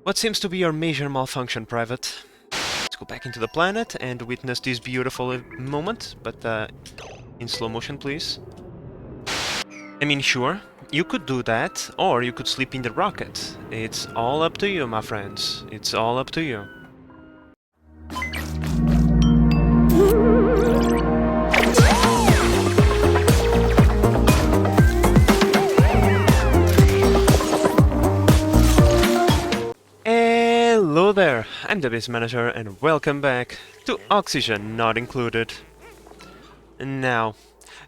What seems to be your major malfunction, Private? Let's go back into the planet and witness this beautiful moment, but in slow motion, please. I mean, sure, you could do that, or you could sleep in the rocket. It's all up to you, my friends. It's all up to you. Hello there, I'm the base manager and welcome back to Oxygen Not Included. Now,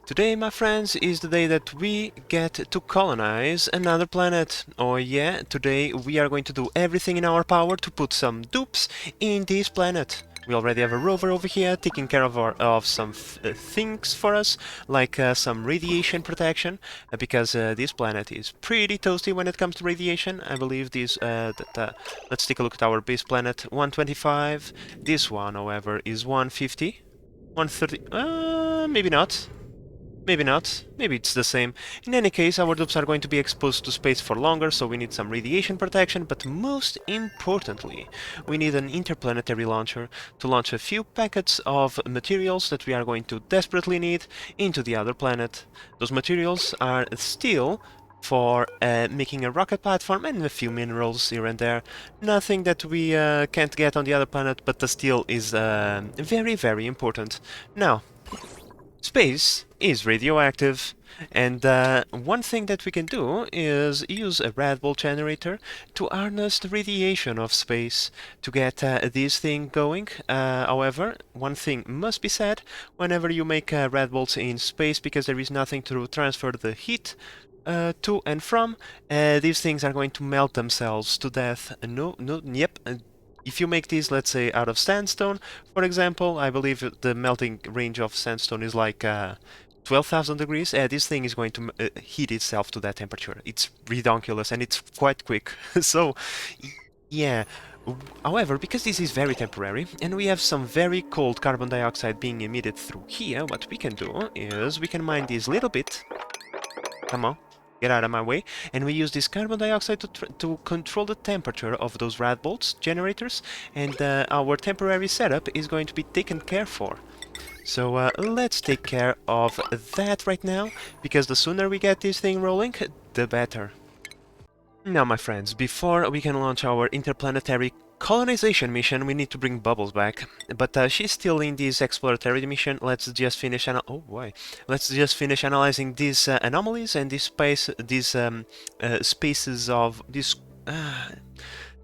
today, my friends, is the day that we get to colonize another planet. Oh yeah, today we are going to do everything in our power to put some dupes in this planet. We already have a rover over here taking care of some things for us, like some radiation protection, because this planet is pretty toasty when it comes to radiation. I believe this. Let's take a look at our base planet, 125. This one, however, is 150, 130. Maybe not. Maybe not. Maybe it's the same. In any case, our dupes are going to be exposed to space for longer, so we need some radiation protection, but most importantly, we need an interplanetary launcher to launch a few packets of materials that we are going to desperately need into the other planet. Those materials are steel for making a rocket platform and a few minerals here and there. Nothing that we can't get on the other planet, but the steel is very, very important. Now, space is radioactive, and one thing that we can do is use a red bolt generator to harness the radiation of space to get this thing going. However, one thing must be said: whenever you make red bolts in space, because there is nothing to transfer the heat to and from, these things are going to melt themselves to death. Yep. If you make these, let's say, out of sandstone, for example, I believe the melting range of sandstone is like 12,000 degrees. This thing is going to heat itself to that temperature. It's redonkulous and it's quite quick. So, yeah. However, because this is very temporary, and we have some very cold carbon dioxide being emitted through here, what we can do is we can mine this little bit. Come on. Get out of my way, and we use this carbon dioxide to control the temperature of those rad bolts generators, and our temporary setup is going to be taken care for. So let's take care of that right now, because the sooner we get this thing rolling, the better. Now, my friends, before we can launch our interplanetary colonization mission, we need to bring Bubbles back. But she's still in this exploratory mission. Let's just finish Let's just finish analyzing these anomalies and these spaces of these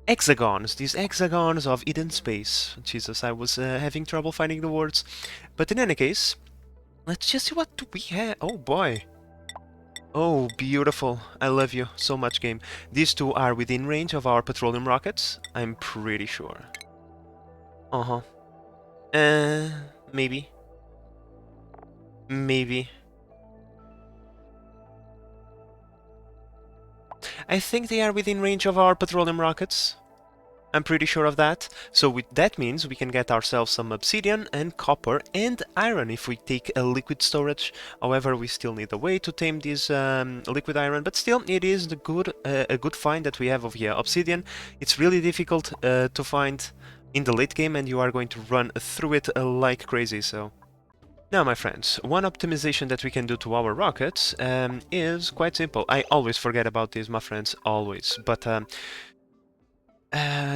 hexagons of hidden space. Jesus, I was having trouble finding the words. But in any case, let's just see what do we have. Oh boy. Oh, beautiful. I love you so much, game. These two are within range of our petroleum rockets, I'm pretty sure. Uh-huh. Maybe. Maybe. I think they are within range of our petroleum rockets. I'm pretty sure of that. So that means we can get ourselves some obsidian and copper and iron if we take a liquid storage. However, we still need a way to tame this liquid iron, but still it is a good find that we have over here. Obsidian, it's really difficult to find in the late game, and you are going to run through it like crazy, so... Now, my friends, one optimization that we can do to our rockets is quite simple. I always forget about this, my friends, always, but...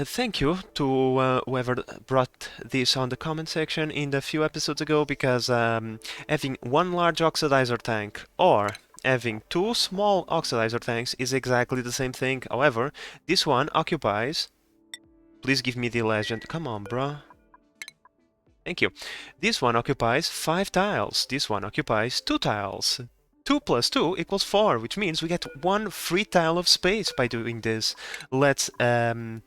thank you to whoever brought this on the comment section in the few episodes ago, because having one large oxidizer tank or having two small oxidizer tanks is exactly the same thing. However, this one occupies... Please give me the legend. Come on, bruh. Thank you. This one occupies 5 tiles. This one occupies 2 tiles. 2 plus 2 equals 4, which means we get 1 free tile of space by doing this. Let's, to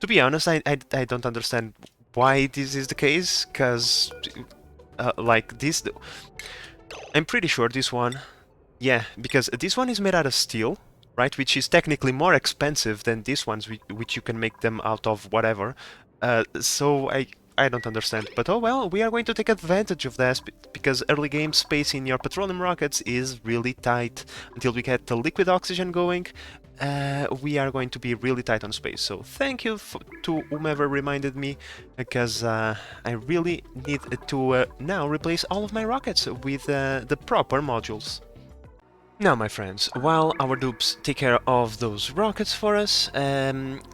be honest, I don't understand why this is the case, because, like, this... I'm pretty sure this one... Yeah, because this one is made out of steel, right, which is technically more expensive than these ones, which you can make them out of whatever. So I don't understand, but oh well, we are going to take advantage of this, because early game space in your petroleum rockets is really tight until we get the liquid oxygen going. we are going to be really tight on space. So thank you to whomever reminded me, because I really need to now replace all of my rockets with the proper modules. Now, my friends, while our dupes take care of those rockets for us,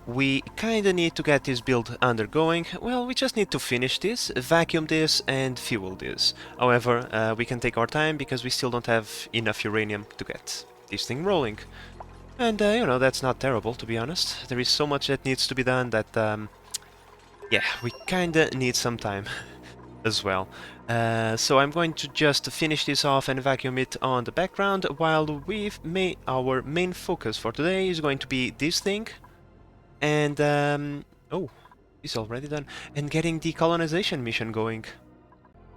we kinda need to get this build undergoing. Well, we just need to finish this, vacuum this, and fuel this. However, we can take our time because we still don't have enough uranium to get this thing rolling. And, you know, that's not terrible, to be honest. There is so much that needs to be done that, yeah, we kinda need some time as well. So I'm going to just finish this off and vacuum it on the background, while our main focus for today is going to be this thing, and oh, it's already done, and getting the colonization mission going.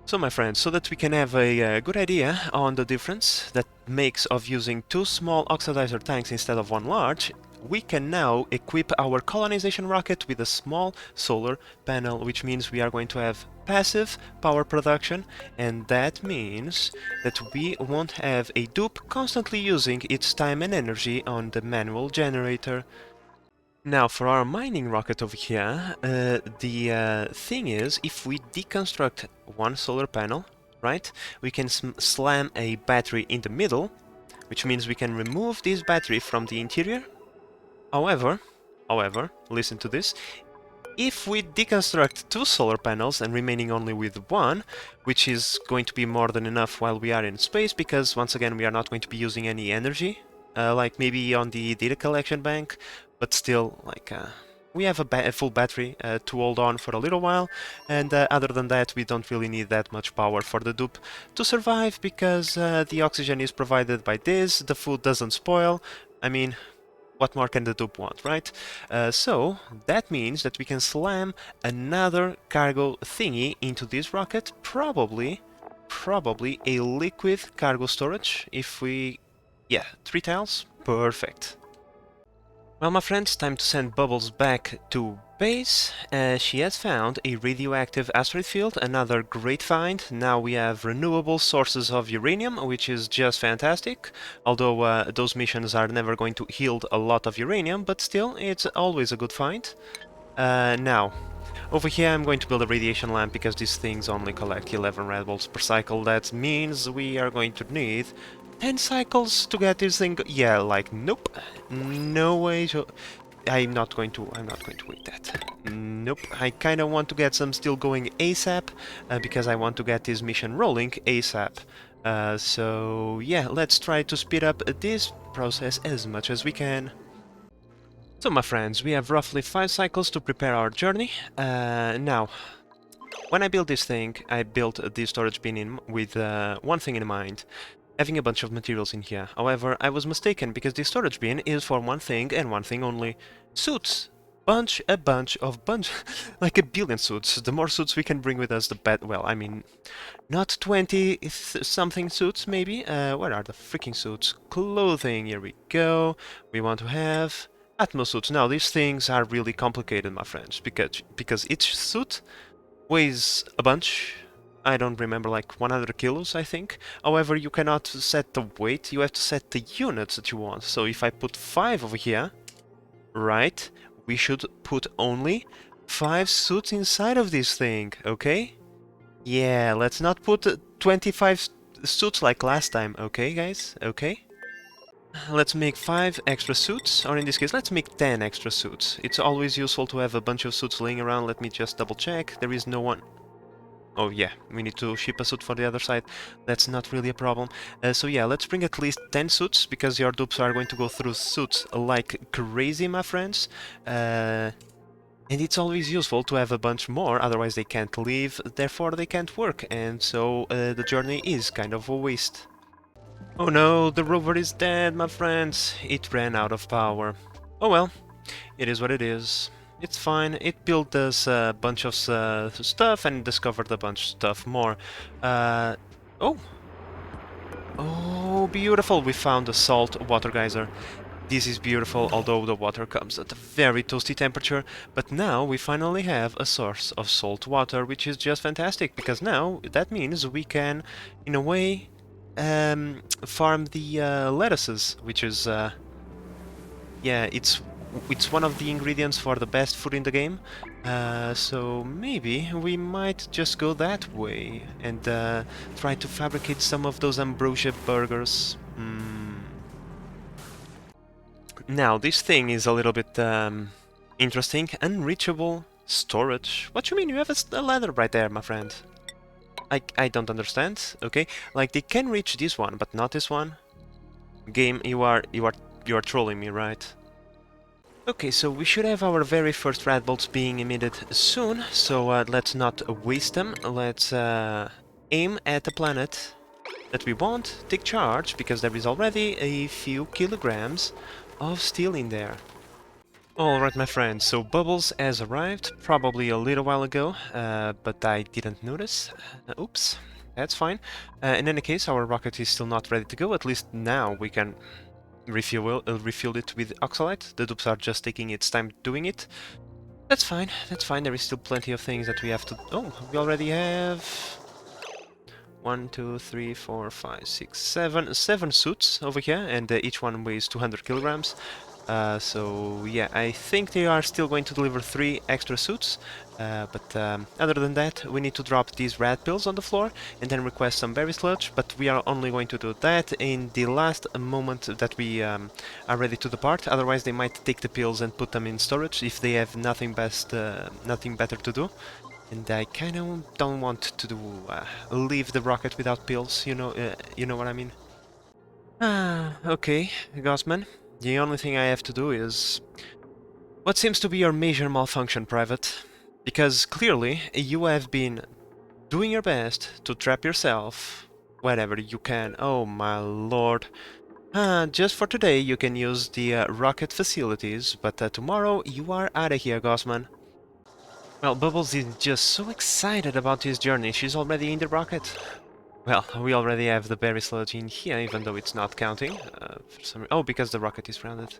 So my friends, so that we can have a good idea on the difference that makes of using 2 small oxidizer tanks instead of 1 large, we can now equip our colonization rocket with a small solar panel, which means we are going to have passive power production, and that means that we won't have a dupe constantly using its time and energy on the manual generator. Now, for our mining rocket over here, the thing is, if we deconstruct 1 solar panel, right, we can slam a battery in the middle, which means we can remove this battery from the interior. However, listen to this, if we deconstruct 2 solar panels and remaining only with 1, which is going to be more than enough while we are in space, because once again we are not going to be using any energy, like maybe on the data collection bank, but still, like, we have a full battery to hold on for a little while, and other than that we don't really need that much power for the dupe to survive, because the oxygen is provided by this, the food doesn't spoil, I mean, what more can the dupe want, right? So that means that we can slam another cargo thingy into this rocket, probably a liquid cargo storage, if we... yeah, 3 tiles, perfect. Well, my friends, time to send Bubbles back to base. She has found a radioactive asteroid field, another great find. Now we have renewable sources of uranium, which is just fantastic. Although those missions are never going to yield a lot of uranium, but still, it's always a good find. Now, over here I'm going to build a radiation lamp because these things only collect 11 red bolts per cycle. That means we are going to need 10 cycles to get this thing. Yeah, like, nope, no way. I'm not going to wait that. Nope, I kind of want to get some still going ASAP, because I want to get this mission rolling ASAP. So yeah, let's try to speed up this process as much as we can. So my friends, we have roughly 5 cycles to prepare our journey. Now, when I built this thing, I built the storage bin with one thing in mind. Having a bunch of materials in here. However, I was mistaken, because the storage bin is for one thing and one thing only. Suits! A bunch, like a billion suits. The more suits we can bring with us, the better. Well, I mean, not 20-something suits, maybe? Where are the freaking suits? Clothing, here we go. We want to have Atmos suits. Now, these things are really complicated, my friends, because each suit weighs a bunch. I don't remember, like 100 kilos, I think. However, you cannot set the weight, you have to set the units that you want. So if I put 5 over here, right, we should put only 5 suits inside of this thing, okay? Yeah, let's not put 25 suits like last time, okay, guys? Okay? Let's make 5 extra suits, or in this case, let's make 10 extra suits. It's always useful to have a bunch of suits laying around. Let me just double check. There is no one... Oh yeah, we need to ship a suit for the other side. That's not really a problem. So yeah, let's bring at least 10 suits, because your dupes are going to go through suits like crazy, my friends. And it's always useful to have a bunch more, otherwise they can't leave, therefore they can't work, and so the journey is kind of a waste. Oh no, the rover is dead, my friends. It ran out of power. Oh well, it is what it is. It's fine. It built us a bunch of stuff and discovered a bunch of stuff more. Oh! Oh, beautiful! We found a salt water geyser. This is beautiful, although the water comes at a very toasty temperature. But now we finally have a source of salt water, which is just fantastic, because now that means we can, in a way, farm the lettuces, which is yeah, it's one of the ingredients for the best food in the game. So maybe we might just go that way and try to fabricate some of those ambrosia burgers. Now, this thing is a little bit interesting. Unreachable storage. What do you mean? You have a ladder right there, my friend. I don't understand. Okay, like they can reach this one, but not this one. Game, you are trolling me, right? Okay, so we should have our very first rat bolts being emitted soon. So let's not waste them. Let's aim at the planet that we won't take charge, because there is already a few kilograms of steel in there. Alright, my friends, so Bubbles has arrived, probably a little while ago, but I didn't notice. Oops, that's fine. In any case, our rocket is still not ready to go, at least now we can refuel it with oxalate. The dupes are just taking its time doing it. That's fine, there is still plenty of things that we have to... Oh, we already have... 1, 2, 3, 4, 5, 6, 7... 7 suits over here, and each one weighs 200 kilograms. So yeah, I think they are still going to deliver 3 extra suits, but other than that, we need to drop these rat pills on the floor and then request some berry sludge, but we are only going to do that in the last moment that we are ready to depart. Otherwise they might take the pills and put them in storage if they have nothing better to do. And I kind of don't want to leave the rocket without pills, you know what I mean? Okay, Gossman. The only thing I have to do is... what seems to be your major malfunction, Private? Because clearly you have been doing your best to trap yourself wherever you can. Oh my lord. Just for today you can use the rocket facilities, but tomorrow you are out of here, Gossman. Well, Bubbles is just so excited about this journey, she's already in the rocket. Well, we already have the berry sludge in here, even though it's not counting. Oh, because the rocket is rounded.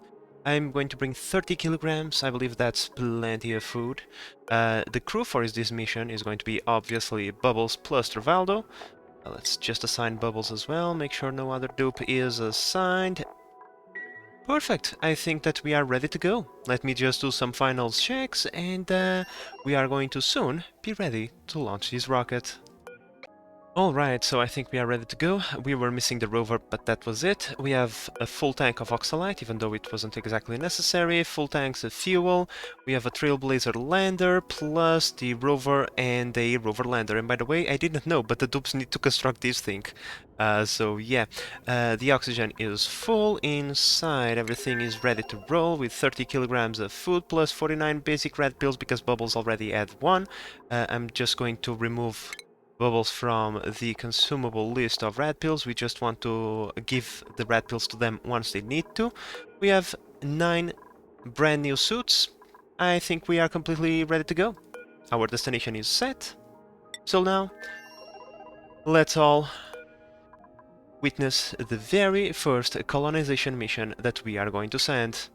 I'm going to bring 30 kilograms. I believe that's plenty of food. The crew for this mission is going to be obviously Bubbles plus Travaldo. Let's just assign Bubbles as well. Make sure no other dupe is assigned. Perfect. I think that we are ready to go. Let me just do some final checks, and we are going to soon be ready to launch this rocket. Alright, so I think we are ready to go. We were missing the rover, but that was it. We have a full tank of oxalate, even though it wasn't exactly necessary. Full tanks of fuel. We have a Trailblazer lander, plus the rover and a rover lander. And by the way, I didn't know, but the dupes need to construct this thing. So yeah, the oxygen is full inside. Everything is ready to roll with 30 kilograms of food, plus 49 basic red pills, because Bubbles already had one. I'm just going to remove Bubbles from the consumable list of rat pills. We just want to give the rat pills to them once they need to. We have 9 brand new suits. I think we are completely ready to go. Our destination is set. So now, let's all witness the very first colonization mission that we are going to send.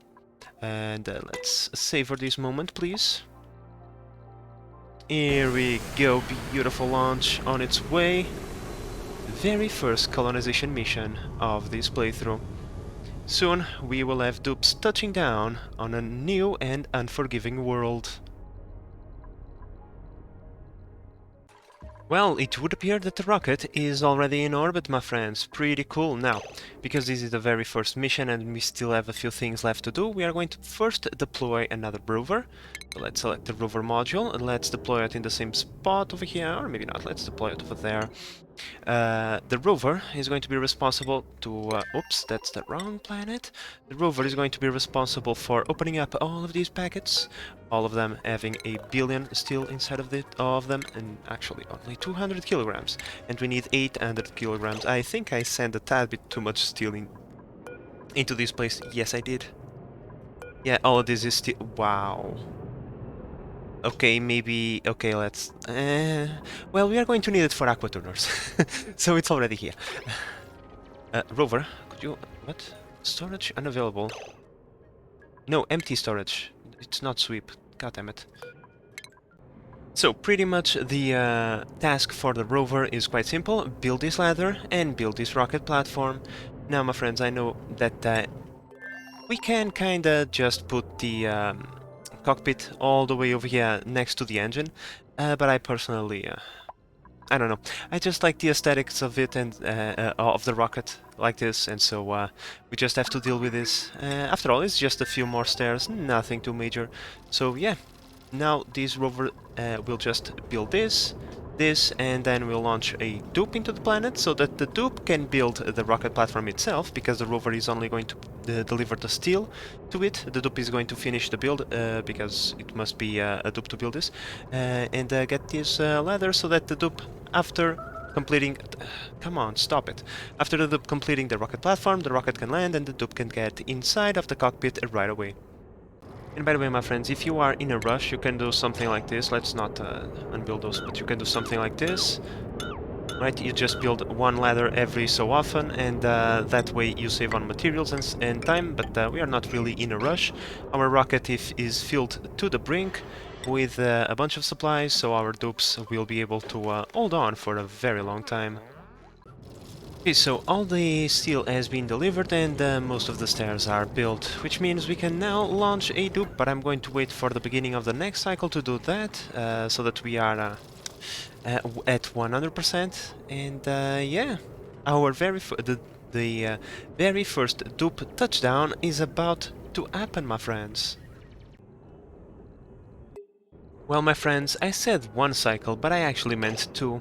And let's savor this moment, please. Here we go, beautiful launch on its way. Very first colonization mission of this playthrough. Soon we will have dupes touching down on a new and unforgiving world. Well, it would appear that the rocket is already in orbit, my friends. Pretty cool. Now, because this is the very first mission and we still have a few things left to do, we are going to first deploy another rover. So let's select the rover module and let's deploy it in the same spot over here, or maybe not, let's deploy it over there. The rover is going to be responsible to... oops, that's the wrong planet. The rover is going to be responsible for opening up all of these packets, all of them having a billion still inside of them, and actually only 200 kilograms. And we need 800 kilograms. I think I sent a tad bit too much steel into this place. Yes, I did. Yeah, all of this is steel. Wow. Okay, maybe... okay, let's... well, we are going to need it for aqua tuners. So it's already here. Rover, could you... what? Storage unavailable. No, empty storage. It's not sweep. God damn it. So, pretty much the task for the rover is quite simple. Build this ladder and build this rocket platform. Now, my friends, I know that We can kinda just put the cockpit all the way over here next to the engine, but I personally, I don't know. I just like the aesthetics of it and of the rocket like this, and so we just have to deal with this. After all, it's just a few more stairs, nothing too major. So yeah, now this rover will just build this, and then we'll launch a dupe into the planet so that the dupe can build the rocket platform itself, because the rover is only going to deliver the steel to it. The dupe is going to finish the build because it must be a dupe to build this, and get this ladder so that the dupe, after completing... come on, stop it. After the dupe completing the rocket platform, the rocket can land and the dupe can get inside of the cockpit right away. And by the way, my friends, if you are in a rush, you can do something like this. Let's not unbuild those, but you can do something like this. Right, you just build one ladder every so often, and that way you save on materials and time, but we are not really in a rush. Our rocket is filled to the brink with a bunch of supplies, so our dupes will be able to hold on for a very long time. Okay, so all the steel has been delivered and most of the stairs are built, which means we can now launch a dupe, but I'm going to wait for the beginning of the next cycle to do that, so that we are at 100%, and yeah, our very first dupe touchdown is about to happen, my friends. Well, my friends, I said one cycle, but I actually meant two.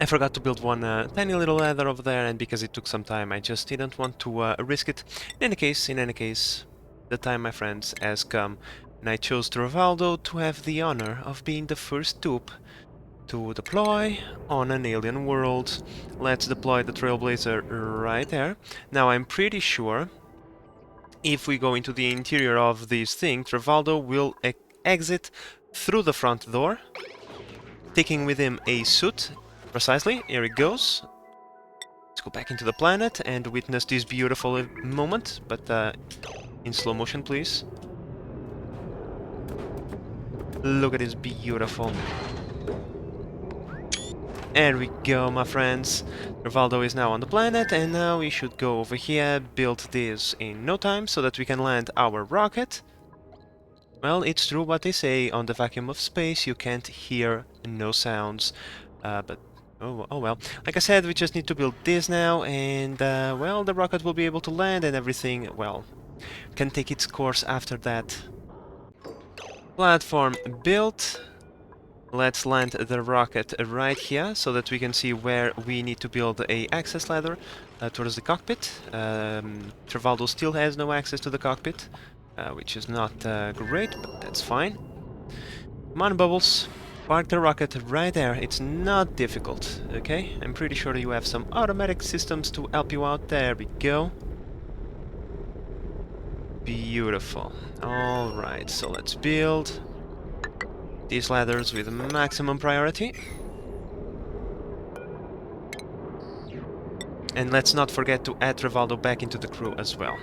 I forgot to build one tiny little ladder over there, and because it took some time, I just didn't want to risk it. In any case, the time, my friends, has come, and I chose Travaldo to have the honor of being the first dupe to deploy on an alien world. Let's deploy the Trailblazer right there. Now, I'm pretty sure if we go into the interior of this thing, Travaldo will exit through the front door, taking with him a suit. Precisely, here it goes. Let's go back into the planet and witness this beautiful moment, but in slow motion, please. Look at this beautiful. There we go, my friends. Rivaldo is now on the planet, and now we should go over here, build this in no time, so that we can land our rocket. Well, it's true what they say, on the vacuum of space you can't hear no sounds, but oh well. Like I said, we just need to build this now, and well, the rocket will be able to land and everything, well, can take its course after that. Platform built. Let's land the rocket right here, so that we can see where we need to build a access ladder towards the cockpit. Travaldo still has no access to the cockpit, which is not great, but that's fine. Come on, Bubbles. Park the rocket right there. It's not difficult, okay? I'm pretty sure you have some automatic systems to help you out. There we go. Beautiful. Alright, so let's build these ladders with maximum priority. And let's not forget to add Rivaldo back into the crew as well.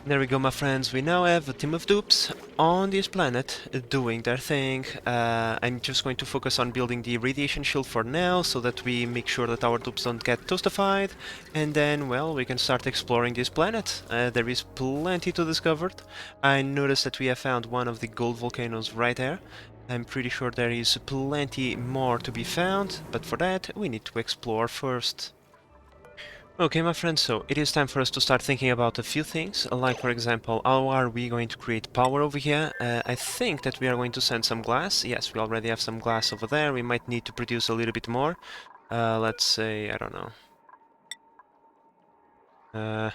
There we go, my friends. We now have a team of dupes on this planet doing their thing. I'm just going to focus on building the radiation shield for now, so that we make sure that our dupes don't get toastified. And then, well, we can start exploring this planet. There is plenty to discover. I noticed that we have found one of the gold volcanoes right there. I'm pretty sure there is plenty more to be found, but for that we need to explore first. Okay, my friends, so it is time for us to start thinking about a few things, like, for example, how are we going to create power over here? I think that we are going to send some glass. Yes, we already have some glass over there. We might need to produce a little bit more. Let's say, I don't know.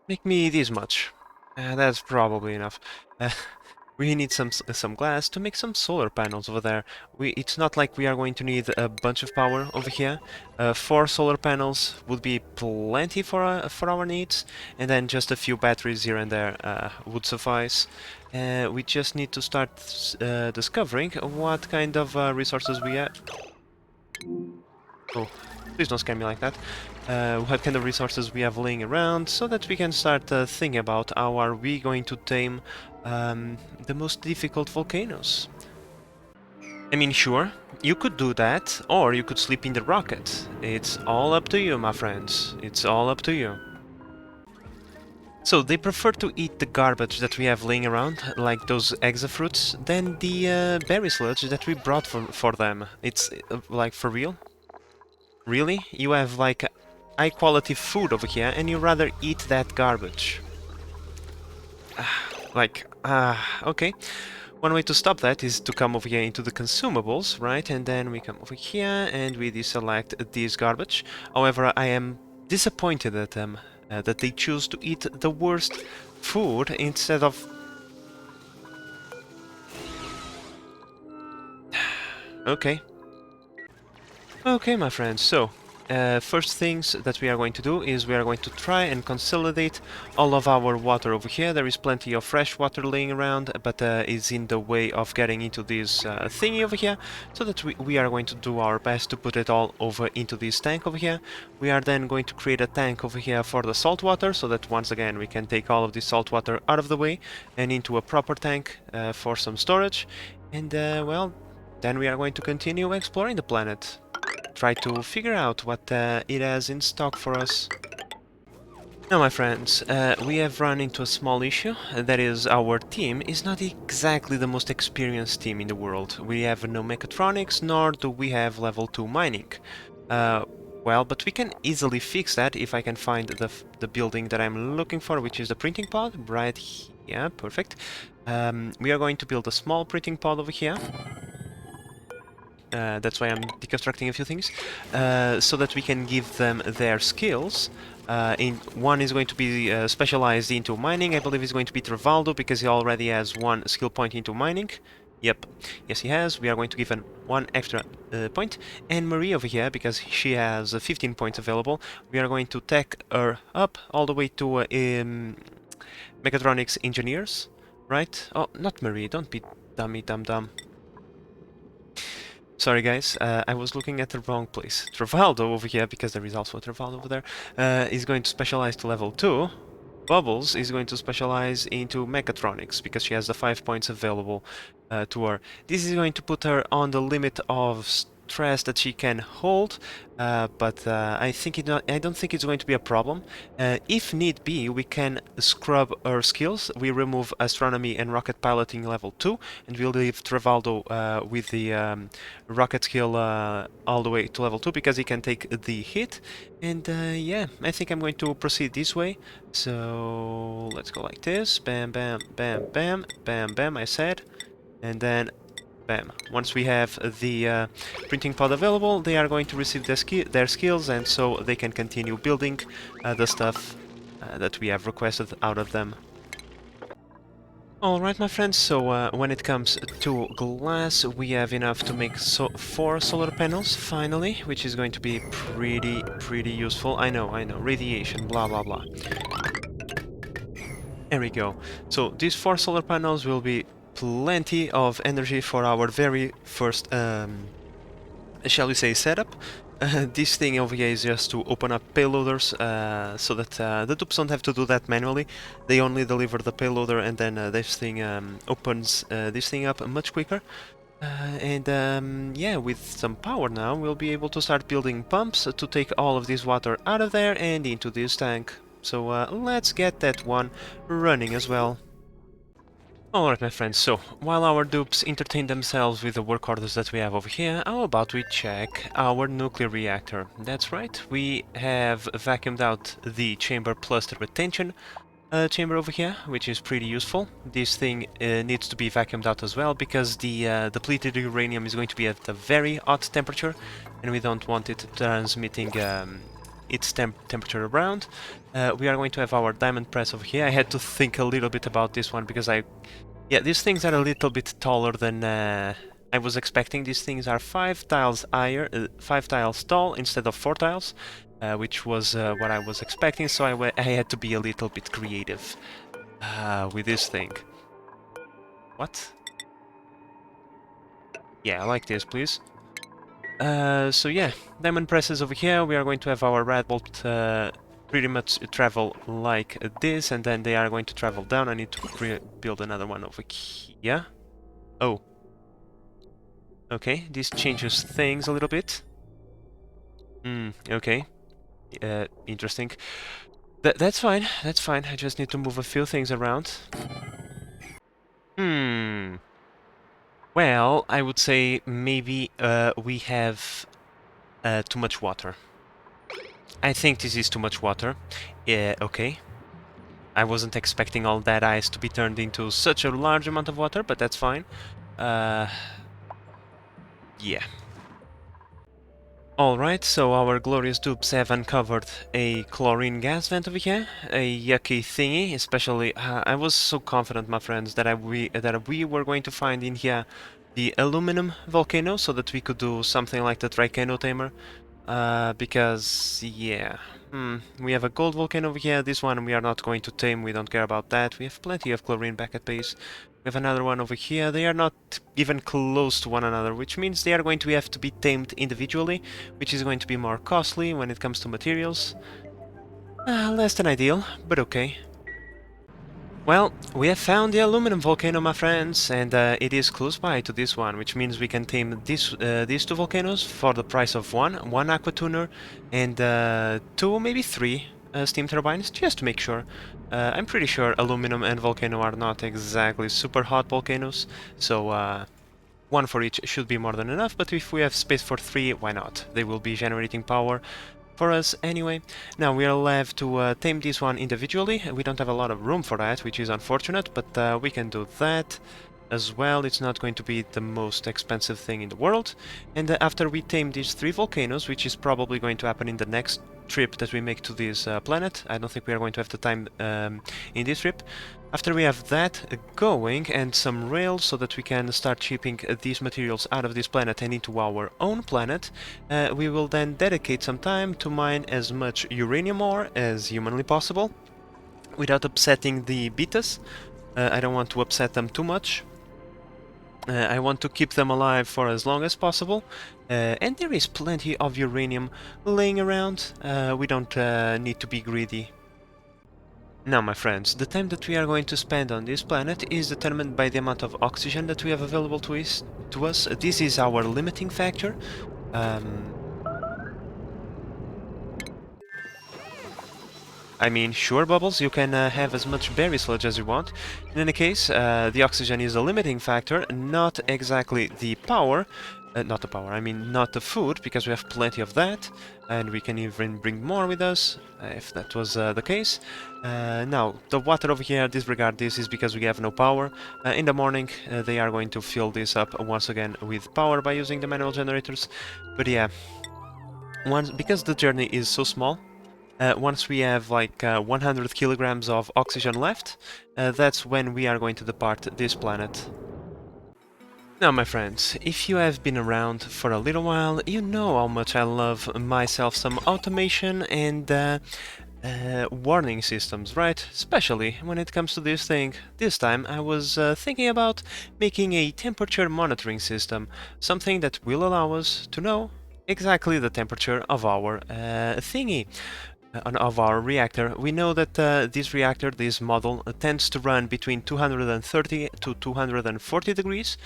Make me this much. That's probably enough. We need some glass to make some solar panels over there. It's not like we are going to need a bunch of power over here. 4 solar panels would be plenty for our needs, and then just a few batteries here and there would suffice. We just need to start discovering what kind of resources we have. Oh, please don't scare me like that. What kind of resources we have laying around, so that we can start thinking about how are we going to tame the most difficult volcanoes. I mean, sure, you could do that, or you could sleep in the rocket. It's all up to you, my friends. It's all up to you. So they prefer to eat the garbage that we have laying around, like those exafruits, than the berry sludge that we brought for them. It's like for real? Really? You have like high quality food over here and you rather eat that garbage. Okay. One way to stop that is to come over here into the consumables, right? And then we come over here and we deselect this garbage. However, I am disappointed at them that they choose to eat the worst food instead of... Okay. Okay, my friends, so first things that we are going to do is we are going to try and consolidate all of our water over here. There is plenty of fresh water laying around, but it's in the way of getting into this thingy over here, so that we are going to do our best to put it all over into this tank over here. We are then going to create a tank over here for the salt water, so that once again we can take all of this salt water out of the way and into a proper tank for some storage. And well, then we are going to continue exploring the planet. Try to figure out what it has in stock for us. Now, my friends, we have run into a small issue. That is, our team is not exactly the most experienced team in the world. We have no mechatronics, nor do we have level 2 mining. Well, but we can easily fix that if I can find the building that I'm looking for, which is the printing pod, right here. Yeah, perfect. We are going to build a small printing pod over here. That's why I'm deconstructing a few things, so that we can give them their skills. One is going to be specialized into mining. I believe he's going to be Travaldo because he already has one skill point into mining. Yep, yes he has. We are going to give him one extra point. And Marie over here, because she has 15 points available, we are going to tech her up all the way to mechatronics engineers, right? Oh, not Marie, don't be dummy dum-dum. Sorry guys, I was looking at the wrong place. Travaldo over here, because there is also a Travaldo over there, is going to specialize to level 2. Bubbles is going to specialize into mechatronics, because she has the 5 points available to her. This is going to put her on the limit of stress that she can hold, but I don't think it's going to be a problem. If need be, we can scrub her skills. We remove astronomy and rocket piloting level 2, and we'll leave Travaldo with the rocket skill all the way to level 2, because he can take the hit. And yeah, I think I'm going to proceed this way. So let's go like this. Bam, bam, bam, bam, bam, bam, I said. And then bam. Once we have the printing pod available, they are going to receive their skills, and so they can continue building the stuff that we have requested out of them. Alright, my friends, so when it comes to glass, we have enough to make 4 solar panels, finally, which is going to be pretty useful. I know, radiation, blah blah blah. There we go. So these 4 solar panels will be plenty of energy for our very first, shall we say, setup. This thing over here is just to open up payloaders, so that the dupes don't have to do that manually. They only deliver the payloader, and then this thing opens this thing up much quicker. Yeah, with some power now, we'll be able to start building pumps to take all of this water out of there and into this tank. So let's get that one running as well. Alright, my friends, so while our dupes entertain themselves with the work orders that we have over here, how about we check our nuclear reactor? That's right, we have vacuumed out the chamber plus the retention chamber over here, which is pretty useful. This thing needs to be vacuumed out as well, because the depleted uranium is going to be at a very hot temperature, and we don't want it transmitting its temperature around. We are going to have our diamond press over here. I had to think a little bit about this one, because yeah, these things are a little bit taller than I was expecting. These things are 5 tiles higher, 5 tiles tall instead of 4 tiles, which was what I was expecting, so I had to be a little bit creative with this thing. What? Yeah, I like this, please. So yeah, diamond presses over here. We are going to have our red bolt pretty much travel like this, and then they are going to travel down. I need to build another one over here. Oh. Okay, this changes things a little bit. Okay. Interesting. That's fine, that's fine. I just need to move a few things around. Well, I would say maybe we have too much water. I think this is too much water. Yeah, okay. I wasn't expecting all that ice to be turned into such a large amount of water, but that's fine. Uh, yeah. Alright, so our glorious dupes have uncovered a chlorine gas vent over here, a yucky thingy, especially, I was so confident, my friends, that we were going to find in here the aluminum volcano, so that we could do something like the Tricano tamer, because, yeah, we have a gold volcano over here. This one we are not going to tame, we don't care about that. We have plenty of chlorine back at base. We have another one over here. They are not even close to one another, which means they are going to have to be tamed individually, which is going to be more costly when it comes to materials. Less than ideal, but okay. Well, we have found the aluminum volcano, my friends, and it is close by to this one, which means we can tame these two volcanoes for the price of one aqua tuner, and two, maybe three steam turbines, just to make sure. I'm pretty sure aluminum and volcano are not exactly super hot volcanoes, so one for each should be more than enough, but if we have space for three, why not? They will be generating power for us anyway. Now we are left to tame this one individually. We don't have a lot of room for that, which is unfortunate, but we can do that as well. It's not going to be the most expensive thing in the world. And after we tame these three volcanoes, which is probably going to happen in the next trip that we make to this planet, I don't think we are going to have the time in this trip. After we have that going and some rails so that we can start shipping these materials out of this planet and into our own planet, we will then dedicate some time to mine as much uranium ore as humanly possible without upsetting the betas. I don't want to upset them too much. I want to keep them alive for as long as possible, and there is plenty of uranium laying around. We don't need to be greedy. Now, my friends, the time that we are going to spend on this planet is determined by the amount of oxygen that we have available to us. This is our limiting factor. I mean, sure, Bubbles, you can have as much berry sludge as you want. In any case, the oxygen is a limiting factor, not exactly the power. Not the power, I mean not the food, because we have plenty of that, and we can even bring more with us, if that was the case. Now, the water over here, disregard this, is because we have no power. In the morning, they are going to fill this up once again with power by using the manual generators. But yeah, because the journey is so small, once we have like 100 kilograms of oxygen left, that's when we are going to depart this planet. Now, my friends, if you have been around for a little while, you know how much I love myself some automation and warning systems, right? Especially when it comes to this thing. This time I was thinking about making a temperature monitoring system, something that will allow us to know exactly the temperature of our thingy. Of our reactor. We know that this reactor, this model, tends to run between 230 to 240 degrees,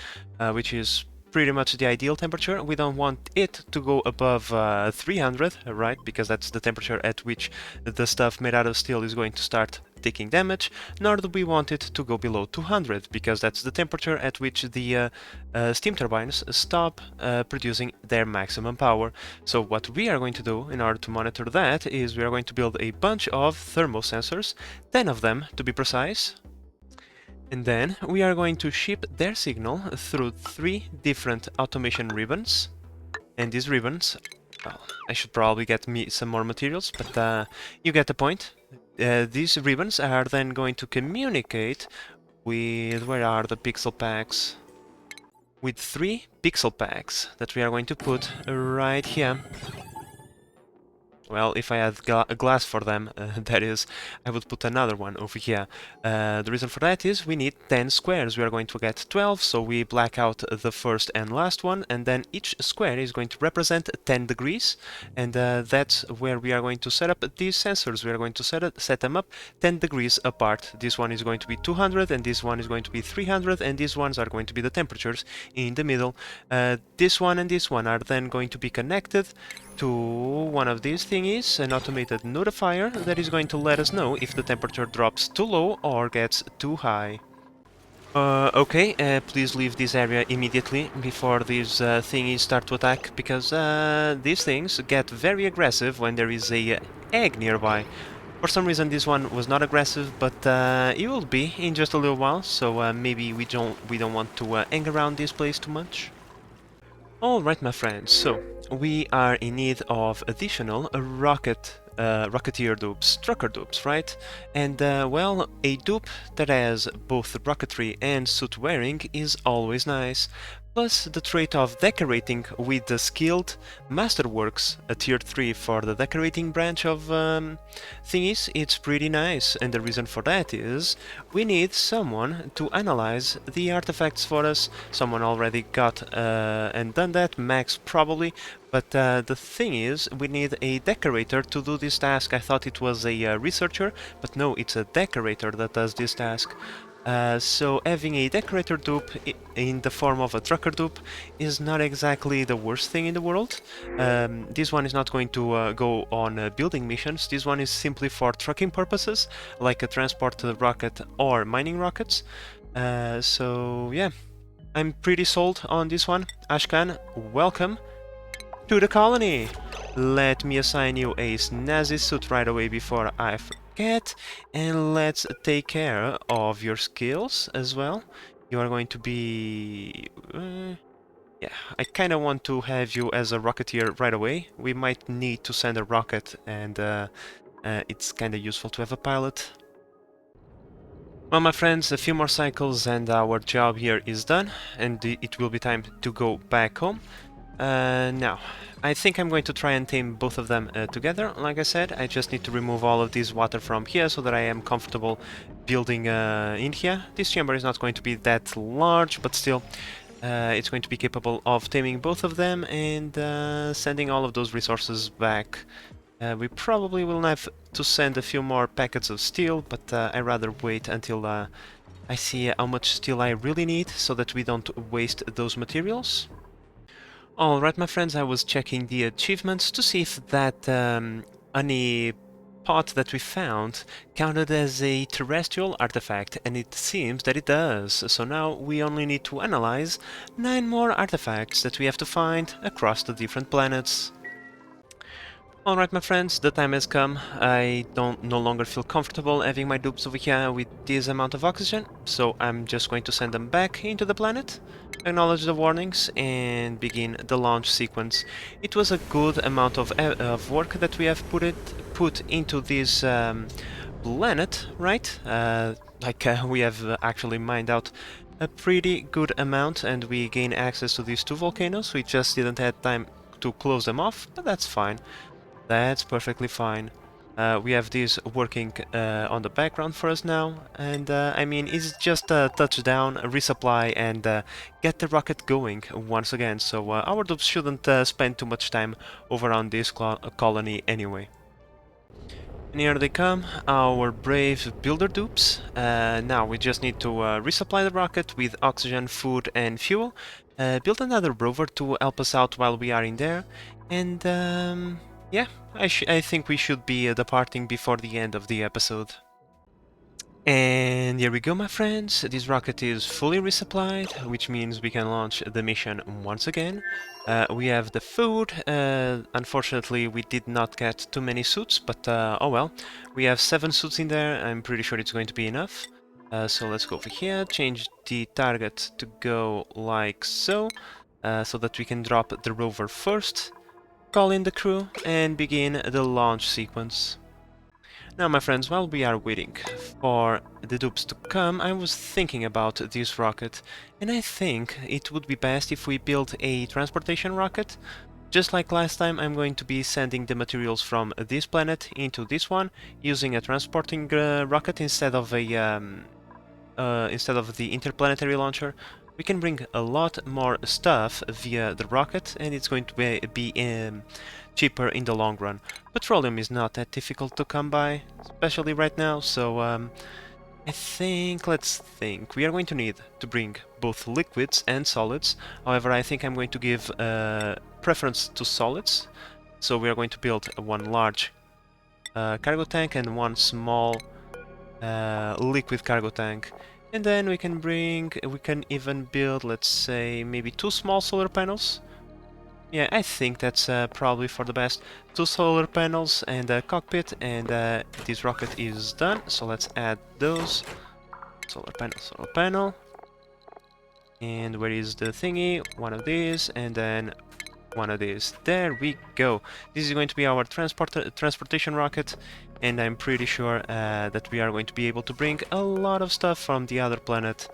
which is pretty much the ideal temperature. We don't want it to go above 300, right? Because that's the temperature at which the stuff made out of steel is going to start taking damage, nor do we want it to go below 200, because that's the temperature at which the steam turbines stop producing their maximum power. So what we are going to do in order to monitor that is we are going to build a bunch of thermosensors, 10 of them to be precise, and then we are going to ship their signal through 3 different automation ribbons. And these ribbons, well, I should probably get me some more materials, but you get the point. These ribbons are then going to communicate with, where are the pixel packs? With 3 pixel packs that we are going to put right here. Well, if I had a glass for them, that is, I would put another one over here. The reason for that is we need 10 squares. We are going to get 12, so we black out the first and last one, and then each square is going to represent 10 degrees, and that's where we are going to set up these sensors. We are going to set them up 10 degrees apart. This one is going to be 200, and this one is going to be 300, and these ones are going to be the temperatures in the middle. This one and this one are then going to be connected to one of these thingies, thing is an automated notifier that is going to let us know if the temperature drops too low or gets too high. Okay, please leave this area immediately before these thingies start to attack, because these things get very aggressive when there is a egg nearby. For some reason this one was not aggressive, but it will be in just a little while, so maybe we don't want to hang around this place too much. Alright, my friends, so we are in need of additional rocketeer dupes, trucker dupes, right? And well, a dupe that has both rocketry and suit wearing is always nice. Plus the trait of decorating with the skilled masterworks, a tier 3 for the decorating branch of thingies, it's pretty nice. And the reason for that is we need someone to analyze the artifacts for us. Someone already got and done that, Max probably, but the thing is we need a decorator to do this task. I thought it was a researcher, but no, it's a decorator that does this task. So having a decorator dupe in the form of a trucker dupe is not exactly the worst thing in the world. This one is not going to go on building missions. This one is simply for trucking purposes, like a transport rocket or mining rockets. So yeah, I'm pretty sold on this one. Ashkan, welcome to the colony! Let me assign you a snazzy suit right away before I forget, and let's take care of your skills as well. You are going to be... yeah, I kinda want to have you as a rocketeer right away. We might need to send a rocket, and it's kinda useful to have a pilot. Well, my friends, a few more cycles and our job here is done, and it will be time to go back home. Now, I think I'm going to try and tame both of them together. Like I said, I just need to remove all of this water from here so that I am comfortable building in here. This chamber is not going to be that large, but still, it's going to be capable of taming both of them and sending all of those resources back. We probably will have to send a few more packets of steel, but I'd rather wait until I see how much steel I really need so that we don't waste those materials. Alright, my friends, I was checking the achievements to see if that O.N.I pot that we found counted as a terrestrial artifact, and it seems that it does. So now we only need to analyze 9 more artifacts that we have to find across the different planets. Alright, my friends, the time has come. I no longer feel comfortable having my dupes over here with this amount of oxygen, so I'm just going to send them back into the planet, acknowledge the warnings, and begin the launch sequence. It was a good amount of work that we have put into this planet, right? We have actually mined out a pretty good amount, and we gain access to these 2 volcanoes. We just didn't have time to close them off, but that's fine. That's perfectly fine. We have this working on the background for us now, and I mean, it's just a touchdown, a resupply, and get the rocket going once again, so our dupes shouldn't spend too much time over on this colony anyway. And here they come, our brave builder dupes. Now we just need to resupply the rocket with oxygen, food, and fuel, build another rover to help us out while we are in there, and yeah, I think we should be departing before the end of the episode. And here we go, my friends. This rocket is fully resupplied, which means we can launch the mission once again. We have the food. Unfortunately, we did not get too many suits, but oh well. We have 7 suits in there. I'm pretty sure it's going to be enough. So let's go over here, change the target to go like so, so that we can drop the rover first. Call in the crew and begin the launch sequence. Now, my friends, while we are waiting for the dupes to come, I was thinking about this rocket, and I think it would be best if we built a transportation rocket. Just like last time, I'm going to be sending the materials from this planet into this one, using a transporting rocket instead of the interplanetary launcher. We can bring a lot more stuff via the rocket, and it's going to be cheaper in the long run. Petroleum is not that difficult to come by, especially right now, so let's think. We are going to need to bring both liquids and solids. However, I think I'm going to give preference to solids, So we are going to build one large cargo tank and one small liquid cargo tank. And then we can even build, let's say, maybe 2 small solar panels. Yeah, I think that's probably for the best. 2 solar panels and a cockpit, and this rocket is done. So let's add those. Solar panel. And where is the thingy? One of these, and then one of these. There we go. This is going to be our transportation rocket, and I'm pretty sure that we are going to be able to bring a lot of stuff from the other planet.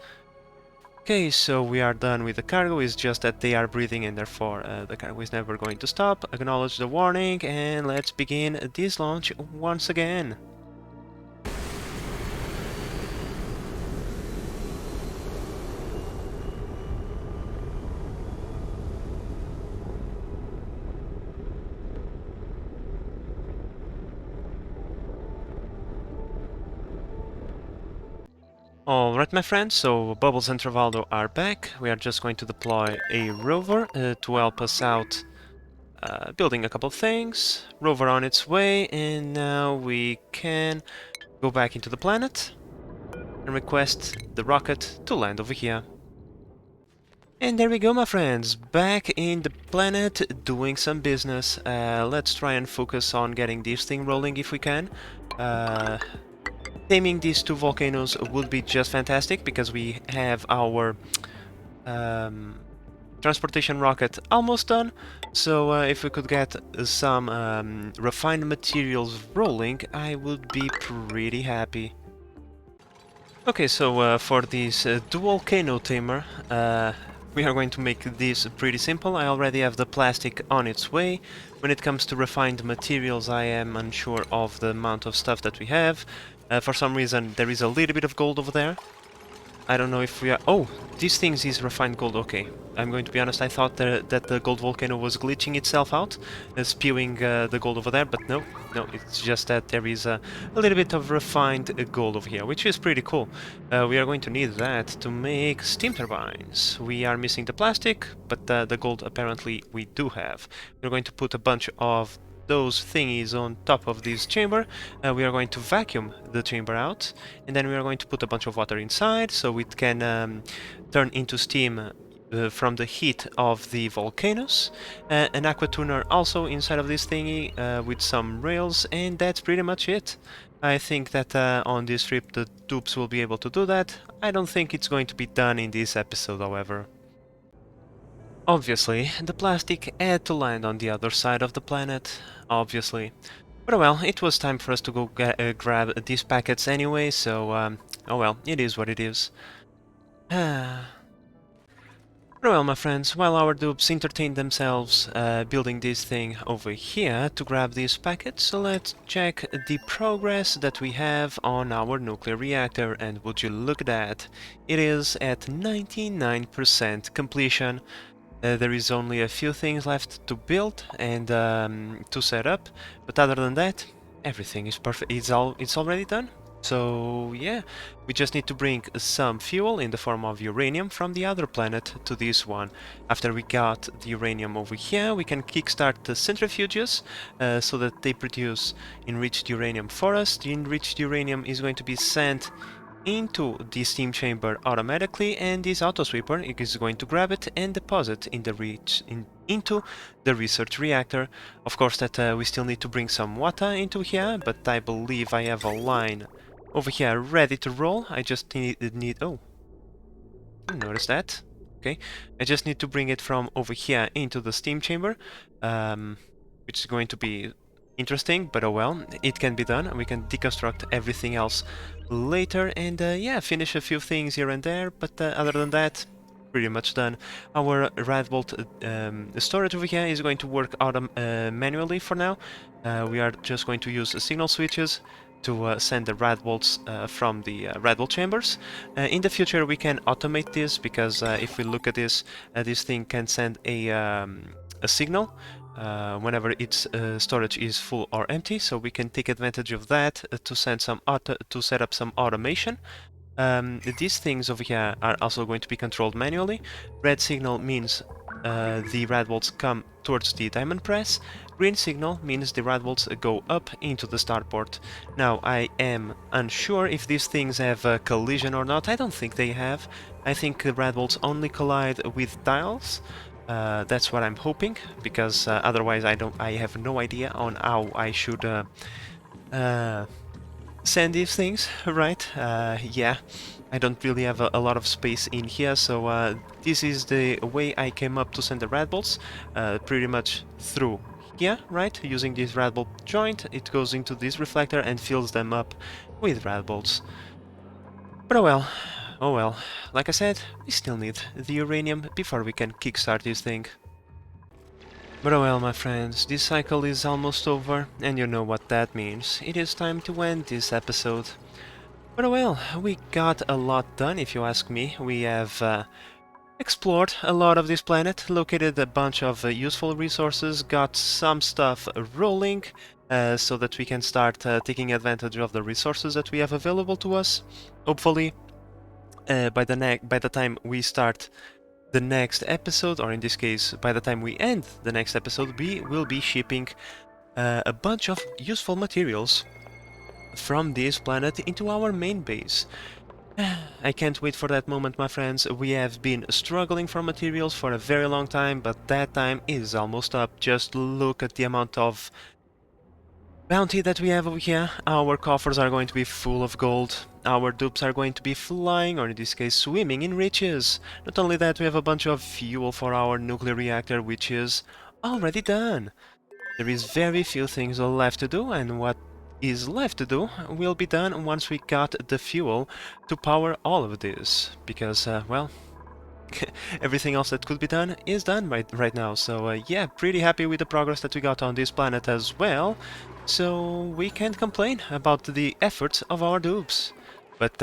Okay, so we are done with the cargo. It's just that they are breathing, and therefore the cargo is never going to stop. Acknowledge the warning, and let's begin this launch once again. Alright, my friends, so Bubbles and Travaldo are back. We are just going to deploy a rover to help us out building a couple of things. Rover on its way, and now we can go back into the planet and request the rocket to land over here. And there we go, my friends, back in the planet doing some business. Let's try and focus on getting this thing rolling if we can. Taming these 2 volcanoes would be just fantastic, because we have our transportation rocket almost done. So if we could get some refined materials rolling, I would be pretty happy. Okay, so for this dual volcano tamer, we are going to make this pretty simple. I already have the plastic on its way. When it comes to refined materials, I am unsure of the amount of stuff that we have. For some reason, there is a little bit of gold over there. I don't know if we are... Oh, these things is refined gold. Okay, I'm going to be honest, I thought that the gold volcano was glitching itself out, spewing the gold over there, but no, it's just that there is a little bit of refined gold over here, which is pretty cool. We are going to need that to make steam turbines. We are missing the plastic, but the gold apparently we do have. We're going to put a bunch of those thingies on top of this chamber. We are going to vacuum the chamber out, and then we are going to put a bunch of water inside so it can turn into steam from the heat of the volcanoes. An aqua tuner also inside of this thingy with some rails, and that's pretty much it. I think that on this trip the tubes will be able to do that. I don't think it's going to be done in this episode, however. Obviously, the plastic had to land on the other side of the planet, obviously. But well, it was time for us to go grab these packets anyway, so oh well, it is what it is. Well, my friends, while our dupes entertain themselves building this thing over here to grab these packets, so let's check the progress that we have on our nuclear reactor, and would you look at that, it is at 99% completion. There is only a few things left to build and to set up, but other than that, everything is perfect. It's already done. So yeah, we just need to bring some fuel in the form of uranium from the other planet to this one. After we got the uranium over here, we can kickstart the centrifuges so that they produce enriched uranium for us. The enriched uranium is going to be sent into the steam chamber automatically, and this auto sweeper is going to grab it and deposit in into the research reactor. Of course that we still need to bring some water into here, but I believe I have a line over here ready to roll. I just need oh, notice that. Okay, I just need to bring it from over here into the steam chamber, which is going to be interesting, but oh well, it can be done. We can deconstruct everything else later and yeah, finish a few things here and there, but other than that, pretty much done. Our Radbolt storage over here is going to work manually for now. We are just going to use signal switches to send the Radbolts from the Radbolt chambers. In the future we can automate this, because if we look at this, this thing can send a signal whenever its storage is full or empty, so we can take advantage of that to set up some automation. These things over here are also going to be controlled manually. Red signal means the red bolts come towards the diamond press. Green signal means the red bolts go up into the starport. Now, I am unsure if these things have a collision or not. I don't think they have. I think the red bolts only collide with tiles. That's what I'm hoping, because otherwise I have no idea on how I should send these things, right? Yeah, I don't really have a lot of space in here, so this is the way I came up to send the red bolts, pretty much through here, right? Using this red bolt joint, it goes into this reflector and fills them up with red bolts. But oh well, like I said, we still need the uranium before we can kickstart this thing. But oh well, my friends, this cycle is almost over, and you know what that means. It is time to end this episode. But oh well, we got a lot done, if you ask me. We have explored a lot of this planet, located a bunch of useful resources, got some stuff rolling, so that we can start taking advantage of the resources that we have available to us. Hopefully, by the time we start the next episode, or in this case, by the time we end the next episode, we will be shipping a bunch of useful materials from this planet into our main base. I can't wait for that moment, my friends. We have been struggling for materials for a very long time, but that time is almost up. Just look at the amount of bounty that we have over here. Our coffers are going to be full of gold. Our dupes are going to be flying, or in this case swimming in riches. Not only that, we have a bunch of fuel for our nuclear reactor, which is already done. There is very few things left to do, and what is left to do will be done once we got the fuel to power all of this. Because, well, everything else that could be done is done right now. So yeah, pretty happy with the progress that we got on this planet as well. So we can't complain about the efforts of our dupes. But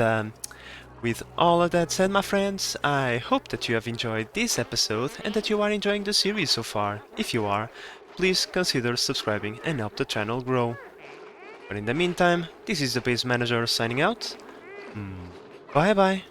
with all of that said, my friends, I hope that you have enjoyed this episode and that you are enjoying the series so far. If you are, please consider subscribing and help the channel grow. But in the meantime, this is the Base Manager signing out. Bye bye.